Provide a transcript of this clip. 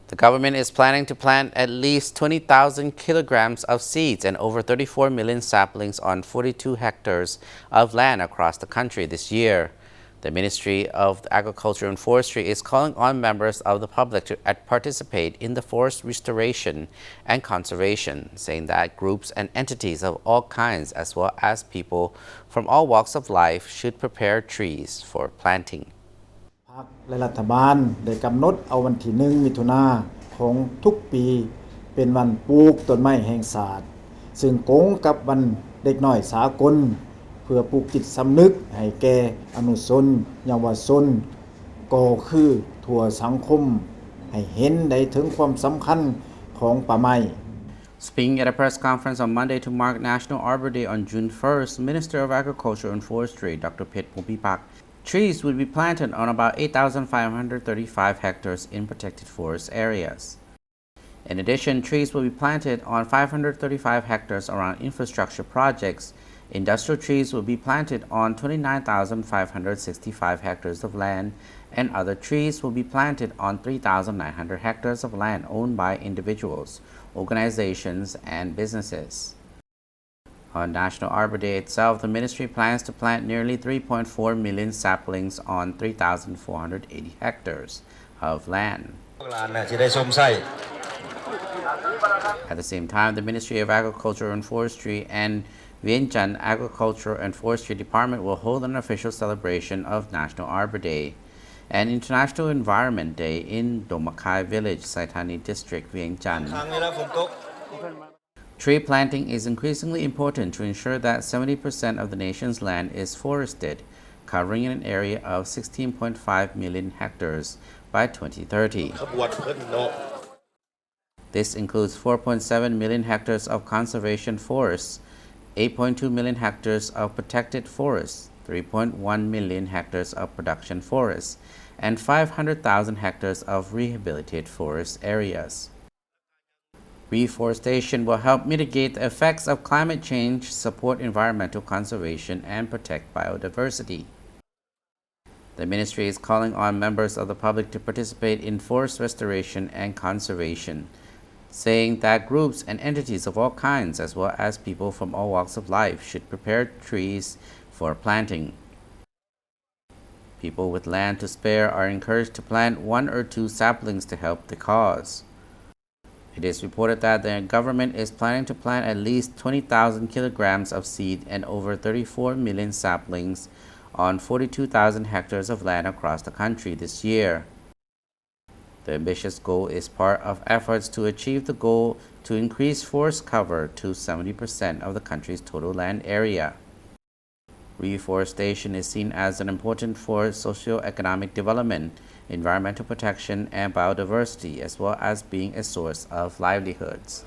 The government is planning to plant at least 20,000 kilograms of seeds and over 34 million saplings on 42 hectares of land across the country this year. The Ministry of Agriculture and Forestry is calling on members of the public to participate in the forest restoration and conservation, saying that groups and entities of all kinds, as well as people from all walks of life, should prepare trees for planting. พรรคและรัฐบาลได้กำหนดเอาวันที่1มิถุนายนของทุกปีเป็นวันปลูกต้นไม้แห่งชาติซึ่งตรงกับวันเด็กน้อยสากลเพื่อปลูกจิตสำนึกให้แก่อนุชนเยาวชนก็คือทั่วสังคมให้เห็นได้ถึงความสำคัญของป่าไม้ Speaking at a press conference on Monday to mark National Arbor Day on June 1st, Minister of Agriculture and Forestry, Dr. Phet Phomipak, trees would be planted on about 8,535 hectares in protected forest areas. In addition, trees will be planted on 535 hectares around infrastructure projects. Industrial trees will be planted on 29,565 hectares of land, and other trees will be planted on 3,900 hectares of land owned by individuals, organizations, and businesses. On National Arbor Day itself, the ministry plans to plant nearly 3.4 million saplings on 3,480 hectares of land. At the same time, the Ministry of Agriculture and Forestry and Vientiane Agriculture and Forestry Department will hold an official celebration of National Arbor Day and International Environment Day in Domakai Village, Saitani District, Vientiane. Tree planting is increasingly important to ensure that 70% of the nation's land is forested, covering an area of 16.5 million hectares by 2030. This includes 4.7 million hectares of conservation forests, 8.2 million hectares of protected forests, 3.1 million hectares of production forests, and 500,000 hectares of rehabilitated forest areas. Reforestation will help mitigate the effects of climate change, support environmental conservation, and protect biodiversity. The ministry is calling on members of the public to participate in forest restoration and conservation, saying that groups and entities of all kinds, as well as people from all walks of life, should prepare trees for planting. People with land to spare are encouraged to plant 1 or 2 saplings to help the cause. It is reported that the government is planning to plant at least 20,000 kilograms of seed and over 34 million saplings on 42,000 hectares of land across the country this year. The ambitious goal is part of efforts to achieve the goal to increase forest cover to 70% of the country's total land area. Reforestation is seen as an important for socio-economic development, environmental protection, and biodiversity, as well as being a source of livelihoods.